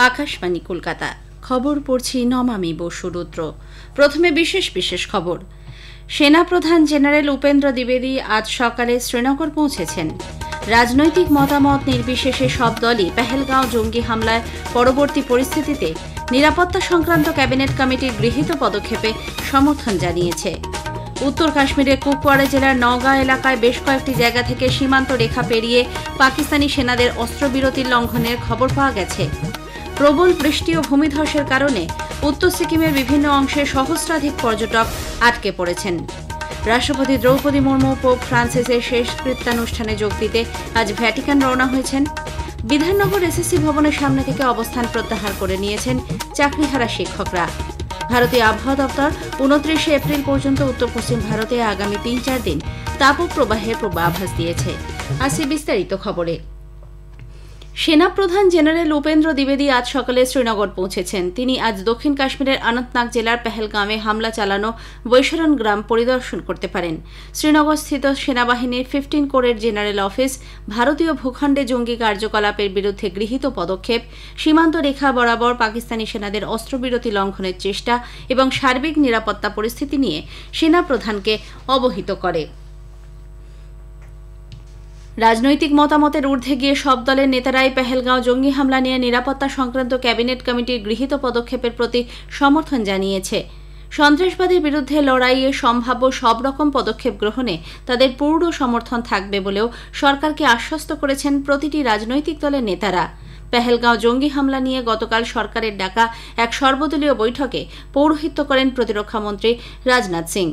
আকাশবাণী কলকাতা। খবর পড়ছি নমামি বসুরুদ্র। প্রথমে বিশেষ খবর। সেনাপ্রধান জেনারেল উপেন্দ্র দ্বিবেদী আজ সকালে শ্রীনগর পৌঁছেছেন। রাজনৈতিক মতামত নির্বিশেষে সব দলই পেহেলগাঁও জঙ্গি হামলায় পরবর্তী পরিস্থিতিতে নিরাপত্তা সংক্রান্ত ক্যাবিনেট কমিটির গৃহীত পদক্ষেপে সমর্থন জানিয়েছে। উত্তর কাশ্মীরের কুপওয়ারা জেলার নওগাঁ এলাকায় বেশ কয়েকটি জায়গা থেকে সীমান্ত রেখা পেরিয়ে পাকিস্তানি সেনাদের অস্ত্রবিরতির লঙ্ঘনের খবর পাওয়া গেছে। প্রবল বৃষ্টি ও ভূমিধসের কারণে উত্তর সিকিমের বিভিন্ন অংশে সহস্রাধিক পর্যটক আটকে পড়েছেন। রাষ্ট্রপতি দ্রৌপদী মুর্মু পোপ ফ্রান্সিসের শেষকৃত্যানুষ্ঠানে যোগ দিতে আজ ভ্যাটিকান রওনা হয়েছেন। বিধাননগর এসএসসি ভবনের সামনে থেকে অবস্থান প্রত্যাহার করে নিয়েছেন চাকরিহারা শিক্ষকরা। ভারতীয় আবহাওয়া দপ্তর 29 এপ্রিল পর্যন্ত উত্তর পশ্চিম ভারতে আগামী 3-4 দিন তাপপ্রবাহের পূর্বাভাস দিয়েছে। আসি বিস্তারিত খবরে। সেনাপ্রধান জেনারেল উপেন্দ্র দ্বিবেদী আজ সকালে শ্রীনগর পৌঁছেছেন। তিনি আজ দক্ষিণ কাশ্মীরের অনন্তনাগ জেলার পেহেলগাঁওয়ে হামলা চালানো বৈশরণ গ্রাম পরিদর্শন করতে পারেন। শ্রীনগরস্থিত সেনাবাহিনীর 15 কোরের জেনারেল অফিস ভারতীয় ভূখণ্ডে জঙ্গি কার্যকলাপের বিরুদ্ধে গৃহীত পদক্ষেপ, সীমান্ত রেখা বরাবর পাকিস্তানি সেনাদের অস্ত্রবিরতি লঙ্ঘনের চেষ্টা এবং সার্বিক নিরাপত্তা পরিস্থিতি নিয়ে সেনাপ্রধানকে অবহিত করে। রাজনৈতিক মতামতের ঊর্ধ্বে গিয়ে সব দলের নেতারাই পেহেলগাঁও জঙ্গি হামলা নিয়ে নিরাপত্তা সংক্রান্ত ক্যাবিনেট কমিটির গৃহীত পদক্ষেপের প্রতি সমর্থন জানিয়েছে। সন্ত্রাসবাদের বিরুদ্ধে লড়াইয়ে সম্ভাব্য সব রকম পদক্ষেপ গ্রহণে তাদের পূর্ণ সমর্থন থাকবে বলেও সরকারকে আশ্বস্ত করেছেন প্রতিটি রাজনৈতিক দলের নেতারা। পেহেলগাঁও জঙ্গি হামলা নিয়ে গতকাল সরকারের ডাকা এক সর্বদলীয় বৈঠকে পৌরোহিত্য করেন প্রতিরক্ষামন্ত্রী রাজনাথ সিং।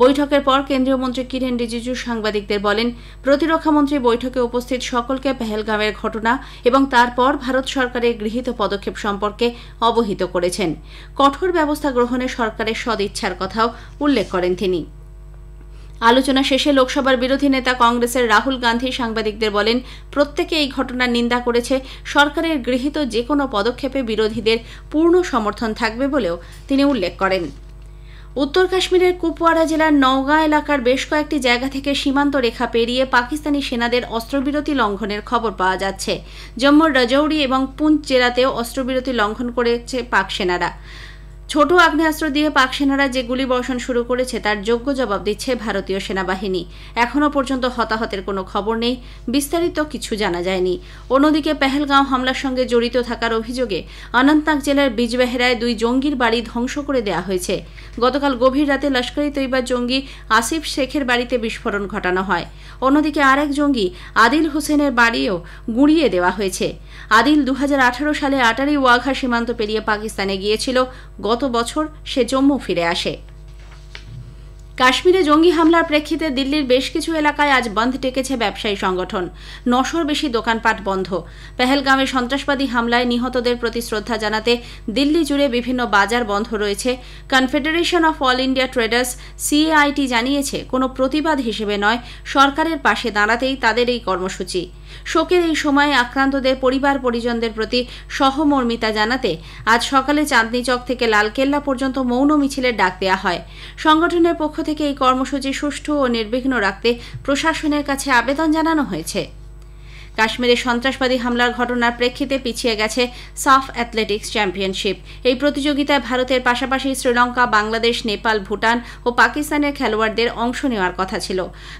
বৈঠকের পর কেন্দ্রীয় মন্ত্রী কিরেন রিজিজু সাংবাদিকদের বলেন, প্রতিরক্ষামন্ত্রী বৈঠকে উপস্থিত সকলকে পেহেলগাঁওয়ের ঘটনা এবং তারপর ভারত সরকারের গৃহীত পদক্ষেপ সম্পর্কে অবহিত করেছেন। কঠোর ব্যবস্থা গ্রহণে সরকারের সদিচ্ছার কথাও উল্লেখ করেন তিনি। আলোচনা শেষে লোকসভার বিরোধী নেতা কংগ্রেসের রাহুল গান্ধী সাংবাদিকদের বলেন, প্রত্যেকে এই ঘটনার নিন্দা করেছে। সরকারের গৃহীত যে কোনো পদক্ষেপে বিরোধীদের পূর্ণ সমর্থন থাকবে বলেও তিনি উল্লেখ করেন। উত্তর কাশ্মীরের কুপওয়ারা জেলার নওগাঁ এলাকার বেশ কয়েকটি জায়গা থেকে সীমান্ত রেখা পেরিয়ে পাকিস্তানি সেনাদের অস্ত্রবিরতি লঙ্ঘনের খবর পাওয়া যাচ্ছে। জম্মুর রাজৌরি এবং পুঞ্চ জেলাতেও অস্ত্রবিরতি লঙ্ঘন করেছে পাক সেনারা। ছোট আগ্নেয়াস্ত্র দিয়ে পাক সেনারা যে গুলিবর্ষণ শুরু করেছে তার যোগ্য জবাব দিচ্ছে ভারতীয় সেনাবাহিনী। এখনও পর্যন্ত হতাহতের কোনো খবর নেই, বিস্তারিত কিছু জানা যায়নি। অন্যদিকে পেহেলগাঁও হামলার সঙ্গে জড়িত থাকার অভিযোগে অনন্তনাগ জেলার বিজবেহেরায় 2 জঙ্গির বাড়ি ধ্বংস করে দেওয়া হয়েছে। গতকাল গভীর রাতে লস্কর-ই তৈয়বার জঙ্গি আসিফ শেখের বাড়িতে বিস্ফোরণ ঘটানো হয়। অন্যদিকে আরেক জঙ্গি আদিল হোসেনের বাড়িও গুঁড়িয়ে দেওয়া হয়েছে। আদিল 2018 সালে আটারি ওয়াঘা সীমান্ত পেরিয়ে পাকিস্তানে গিয়েছিল। গত বছর সে জম্মু ফিরে আসে। কাশ্মীরে জঙ্গি হামলার প্রেক্ষিতে দিল্লির বেশ কিছু এলাকায় আজ বন্ধ ডেকেছে ব্যবসায়ী সংগঠন। 900-র বেশি দোকানপাট বন্ধ। পেহেলগাঁওয়ে সন্ত্রাসবাদী হামলায় নিহতদের প্রতি শ্রদ্ধা জানাতে দিল্লি জুড়ে বিভিন্ন বাজার বন্ধ রয়েছে। Confederation of all India traders CAIT জানিয়েছে, কোনো প্রতিবাদ হিসেবে নয়, সরকারের পাশে দাঁড়াতেই তাদের এই কর্মসূচি। শোকের এই সময়ে আক্রান্তদের পরিবার পরিজনদের প্রতি সহমর্মিতা জানাতে আজ সকালে চাঁদনি চক থেকে লালকেল্লা পর্যন্ত মৌন মিছিলের ডাক দেওয়া হয়। সংগঠনের পক্ষ থেকে এই কর্মসূচি সুষ্ঠু ও নির্বিঘ্ন রাখতে প্রশাসনের কাছে আবেদন জানানো হয়েছে। কাশ্মীরে সন্ত্রাসবাদী হামলার ঘটনার প্রেক্ষিতে পিছিয়ে গেছে সাফ অ্যাথলেটিক্স চ্যাম্পিয়নশিপ। এই প্রতিযোগিতায় ভারতের পাশাপাশি শ্রীলঙ্কা, বাংলাদেশ, নেপাল, ভুটান ও পাকিস্তানের খেলোয়াড়দের অংশ নেওয়ার কথা ছিল।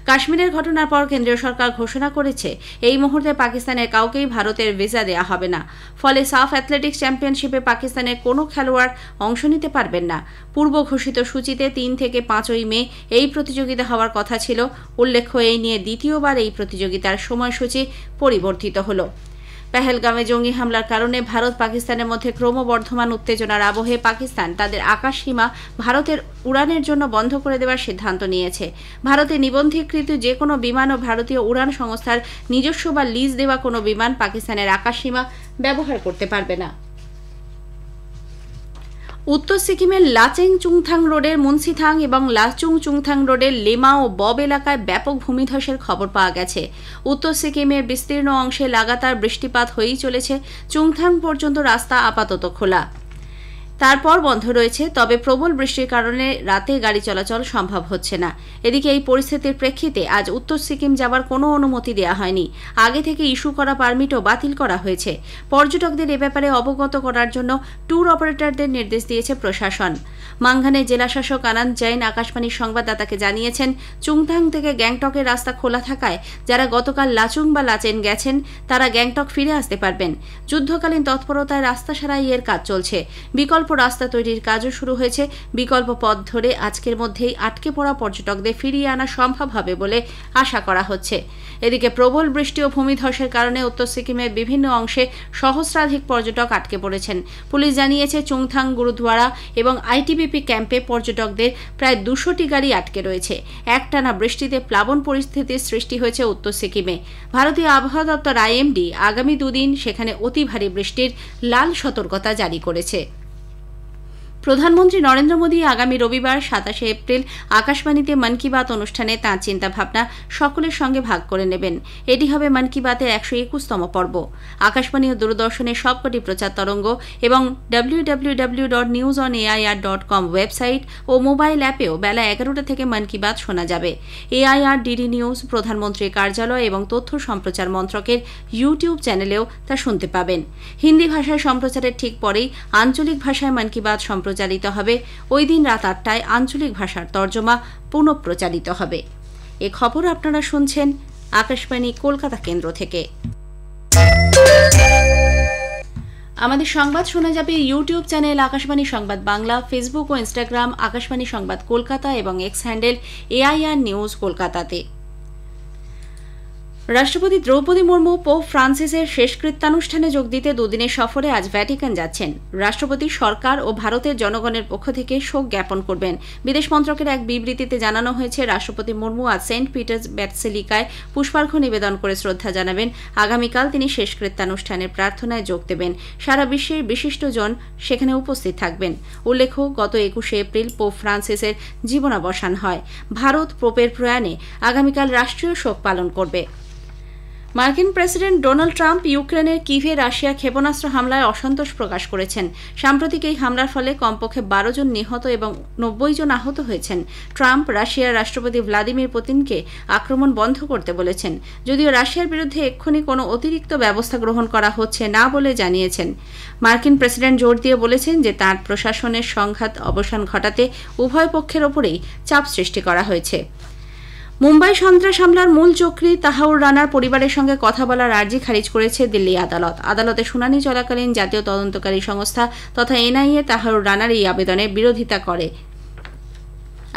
কাশ্মীরের ঘটনার পর কেন্দ্রীয় সরকার ঘোষণা করেছে, এই মুহূর্তে পাকিস্তানের কাউকেই ভারতের ভিসা দেওয়া হবে না। ফলে সাফ অ্যাথলেটিক্স চ্যাম্পিয়নশিপে পাকিস্তানের কোনো খেলোয়াড় অংশ নিতে পারবেন না। পূর্ব ঘোষিত সূচিতে 3 থেকে 5 মে এই প্রতিযোগিতা হওয়ার কথা ছিল। উল্লেখ্য, এই নিয়ে দ্বিতীয়বার এই প্রতিযোগিতার সময়সূচি পরিবর্তিত হল। পেহেলগাঁওয়ে জঙ্গি হামলার কারণে ভারত পাকিস্তানের মধ্যে ক্রমবর্ধমান উত্তেজনার আবহে পাকিস্তান তাদের আকাশ সীমা ভারতের উড়ানের জন্য বন্ধ করে দেওয়ার সিদ্ধান্ত নিয়েছে। ভারতে নিবন্ধীকৃত যে কোনো বিমান ও ভারতীয় উড়ান সংস্থার নিজস্ব বা লিজ দেওয়া কোনো বিমান পাকিস্তানের আকাশ সীমা ব্যবহার করতে পারবে না। উত্তর সিকিমের লাচেং চুংথাং রোডের মুন্সিথাং এবং লাচুং চুংথাং রোডের লেমা ও বব এলাকায় ব্যাপক ভূমিধসের খবর পাওয়া গেছে। উত্তর সিকিমের বিস্তীর্ণ অংশে লাগাতার বৃষ্টিপাত হয়েই চলেছে। চুংথাং পর্যন্ত রাস্তা আপাতত খোলা। তারপর বন্ধ রয়েছে, তবে প্রবল বৃষ্টির কারণে রাতে গাড়ি চলাচল সম্ভব হচ্ছে না। এদিকে এই পরিস্থিতির প্রেক্ষিতে আজ উত্তর সিকিম যাবার কোনো অনুমতি দেওয়া হয়নি। আগে থেকে ইস্যু করা পারমিটও বাতিল করা হয়েছে। পর্যটকদের এ ব্যাপারে অবগত করার জন্য ট্যুর অপারেটরদের নির্দেশ দিয়েছে প্রশাসন। মাংগানে জেলাশাসক আনন্দ জৈন আকাশবাণীর সংবাদদাতাকে জানিয়েছেন, চুংথাং থেকে গ্যাংটকের রাস্তা খোলা থাকায় যারা গতকাল লাচুং বা লাচেন গেছেন তারা গ্যাংটক ফিরে আসতে পারবেন। যুদ্ধকালীন তৎপরতায় রাস্তা সারাইয়ের কাজ চলছে। বিকল্প রাস্তা তৈরির কাজও শুরু হয়েছে। বিকল্প পথ ধরে আজকের মধ্যেই আটকে পড়া পর্যটকদের ফিরিয়ে আনা সম্ভব হবে বলে আশা করা হচ্ছে। এদিকে প্রবল বৃষ্টি ও ভূমিধসের কারণে উত্তর সিকিমের বিভিন্ন অংশে সহস্রাধিক পর্যটক আটকে পড়েছেন। পুলিশ জানিয়েছে, চুংথাং গুরুদ্বারা এবং আইটিবিপি ক্যাম্পে পর্যটকদের প্রায় 200টি গাড়ি আটকে রয়েছে। একটানা বৃষ্টিতে প্লাবন পরিস্থিতির সৃষ্টি হয়েছে উত্তর সিকিমে। ভারতীয় আবহাওয়া দপ্তর আইএমডি আগামী দুদিন সেখানে অতি ভারী বৃষ্টির লাল সতর্কতা জারি করেছে। প্রধানমন্ত্রী নরেন্দ্র মোদী আগামী রবিবার 27 এপ্রিল আকাশবাণীতে মন কি বাত অনুষ্ঠানে তাঁর চিন্তাভাবনা সকলের সঙ্গে ভাগ করে নেবেন। এটি হবে মন কি বাতের 121তম পর্ব। আকাশবাণী ও দূরদর্শনের সবকটি প্রচার তরঙ্গ এবং www.newsonair.com ওয়েবসাইট ও মোবাইল অ্যাপেও বেলা 11টা থেকে মন কি বাত শোনা যাবে। এআইআর ডিডি নিউজ, প্রধানমন্ত্রীর কার্যালয় এবং তথ্য সম্প্রচার মন্ত্রকের ইউটিউব চ্যানেলেও তা শুনতে পাবেন। হিন্দি ভাষায় সম্প্রচারের ঠিক পরেই আঞ্চলিক ভাষায় মন কি বাত সম্প্রচারিত হবে। ওই দিন রাত 8টায় আঞ্চলিক ভাষার তর্জমা পুনঃপ্রচারিত হবে। এ খবর আপনারা শুনছেন আকাশবাণী কলকাতা কেন্দ্র থেকে। আমাদের সংবাদ শোনা যাবে ইউটিউব চ্যানেল আকাশবাণী সংবাদ বাংলা, ফেসবুক ও ইনস্টাগ্রাম আকাশবাণী সংবাদ কলকাতা এবং এক্স হ্যান্ডেল এআইআর নিউজ কলকাতাতে। রাষ্ট্রপতি দ্রৌপদী মুর্মু পোপ ফ্রান্সিসের শেষকৃত্যানুষ্ঠানে যোগ দিতে দুদিনের সফরে আজ ভ্যাটিকান যাচ্ছেন। রাষ্ট্রপতি সরকার ও ভারতের জনগণের পক্ষ থেকে শোক জ্ঞাপন করবেন। বিদেশ মন্ত্রকের এক বিবৃতিতে জানানো হয়েছে, রাষ্ট্রপতি মুর্মু আজ সেন্ট পিটার্স ব্যাসিলিকায় পুষ্পার্ঘ্য নিবেদন করে শ্রদ্ধা জানাবেন। আগামীকাল তিনি শেষকৃত্যানুষ্ঠানের প্রার্থনায় যোগ দেবেন। সারা বিশ্বের বিশিষ্টজন সেখানে উপস্থিত থাকবেন। উল্লেখ্য, গত 21 এপ্রিল পোপ ফ্রান্সিসের জীবনাবসান হয়। ভারত পোপের প্রয়াণে আগামীকাল রাষ্ট্রীয় শোক পালন করবে। মার্কিন প্রেসিডেন্ট ডোনাল্ড ট্রাম্প ইউক্রেনের কিভে রাশিয়া ক্ষেপণাস্ত্র হামলায় অসন্তোষ প্রকাশ করেছেন। সাম্প্রতিক এই হামলার ফলে কমপক্ষে 12 জন নিহত এবং 90 জন আহত হয়েছেন। ট্রাম্প রাশিয়ার রাষ্ট্রপতি ভ্লাদিমির পুতিনকে আক্রমণ বন্ধ করতে বলেছেন, যদিও রাশিয়ার বিরুদ্ধে এক্ষুনি কোনো অতিরিক্ত ব্যবস্থা গ্রহণ করা হচ্ছে না বলে জানিয়েছেন। মার্কিন প্রেসিডেন্ট জোর দিয়ে বলেছেন যে তাঁর প্রশাসনের সংঘাত অবসান ঘটাতে উভয় পক্ষের ওপরেই চাপ সৃষ্টি করা হয়েছে। মুম্বাই সন্ত্রাস হামলার মূল চক্রী তাহাউর রানার পরিবারের সঙ্গে কথা বলার আর্জি খারিজ করেছে দিল্লি আদালত। আদালতে শুনানি চলাকালীন জাতীয় তদন্তকারী সংস্থা তথা এনআইএ তাহাউর রানার এই আবেদনের বিরোধিতা করে।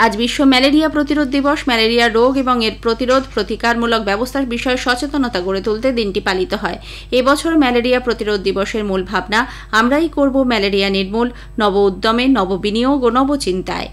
আজ বিশ্ব ম্যালেরিয়া প্রতিরোধ দিবস। ম্যালেরিয়া রোগ এবং এর প্রতিরোধ প্রতিকারমূলক ব্যবস্থার বিষয়ে সচেতনতা গড়ে তুলতে দিনটি পালিত হয়। এবছর ম্যালেরিয়া প্রতিরোধ দিবসের মূল ভাবনা, আমরাই করব ম্যালেরিয়া নির্মূল, নব উদ্যমে, নব বিনিয়োগ ও নবচিন্তায়।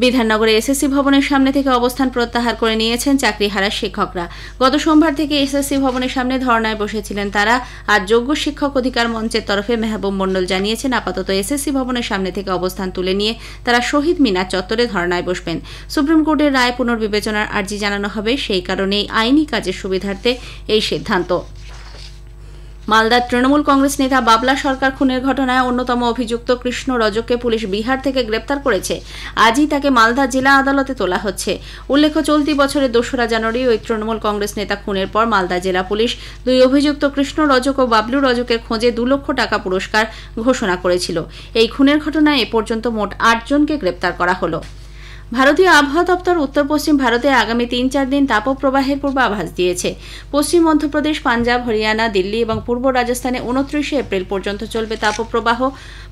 বিধাননগরে এসএসসি ভবনের সামনে থেকে অবস্থান প্রত্যাহার করে নিয়েছেন চাকরিহারা শিক্ষকরা। গত সোমবার থেকে এসএসসি ভবনের সামনে ধর্নায় বসেছিলেন তারা। আজ যোগ্য শিক্ষক অধিকার মঞ্চের তরফে মেহবুব মণ্ডল জানিয়েছেন, আপাতত এসএসসি ভবনের সামনে থেকে অবস্থান তুলে নিয়ে তারা শহীদ মিনার চত্বরে ধর্নায় বসবেন। সুপ্রিম কোর্টের রায় পুনর্বিবেচনার আর্জি জানানো হবে, সেই কারণেই আইনি কাজের সুবিধার্থে এই সিদ্ধান্ত। মালদার তৃণমূল কংগ্রেস নেতা বাবলা সরকার খুনের ঘটনায় অন্যতম অভিযুক্ত কৃষ্ণ রজককে পুলিশ বিহার থেকে গ্রেপ্তার করেছে। আজই তাকে মালদা জেলা আদালতে তোলা হচ্ছে। উল্লেখ্য, চলতি বছরের 2রা জানুয়ারি ওই তৃণমূল কংগ্রেস নেতা খুনের পর মালদা জেলা পুলিশ দুই অভিযুক্ত কৃষ্ণ রজক ও বাবলু রজকের খোঁজে 2 লক্ষ টাকা পুরস্কার ঘোষণা করেছিল। এই খুনের ঘটনায় এ পর্যন্ত মোট 8 জনকে গ্রেপ্তার করা হলো। ভারতীয় আবহাওয়া দপ্তর উত্তর পশ্চিম ভারতে আগামী 3-4 দিন তাপপ্রবাহের পূর্বাভাস দিয়েছে। পশ্চিম মধ্যপ্রদেশ, পাঞ্জাব, হরিয়ানা, দিল্লি এবং পূর্ব রাজস্থানে 29 এপ্রিল পর্যন্ত চলবে তাপপ্রবাহ।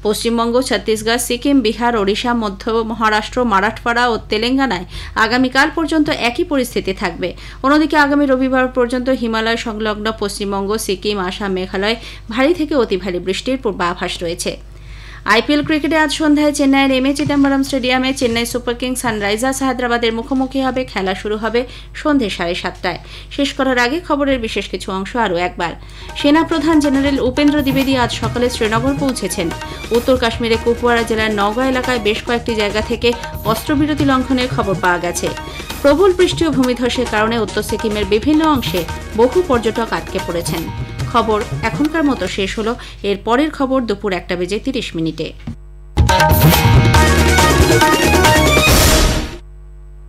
পশ্চিমবঙ্গ, ছত্তিশগড়, সিকিম, বিহার, ওড়িশা, মধ্য মহারাষ্ট্র, মারাঠওয়াড়া ও তেলেঙ্গানায় আগামীকাল পর্যন্ত একই পরিস্থিতি থাকবে। অন্যদিকে আগামী রবিবার পর্যন্ত হিমালয় সংলগ্ন পশ্চিমবঙ্গ, সিকিম, আসাম, মেঘালয় ভারী থেকে অতি ভারী বৃষ্টির পূর্বাভাস রয়েছে। আইপিএল ক্রিকেটে আজ সন্ধ্যায় চেন্নাইয়ের এমএ চিদম্বরম স্টেডিয়ামে চেন্নাই সুপার কিংস সানরাইজার্স হায়দ্রাবাদের মুখোমুখি হবে। খেলা শুরু হবে সন্ধ্যে 7:30টায়। শেষ করার আগে খবরের বিশেষ কিছু অংশ আরও একবার। সেনাপ্রধান জেনারেল উপেন্দ্র দ্বিবেদী আজ সকালে শ্রীনগর পৌঁছেছেন। উত্তর কাশ্মীরে কুপওয়ারা জেলার নওগাঁ এলাকায় বেশ কয়েকটি জায়গা থেকে অস্ত্রবিরতি লঙ্ঘনের খবর পাওয়া গেছে। প্রবল বৃষ্টি ও ভূমিধসের কারণে উত্তর সিকিমের বিভিন্ন অংশে বহু পর্যটক আটকে পড়েছেন। খবর এখনকার মতো শেষ হলো। এর পরের খবর দুপুর 1:30 মিনিটে।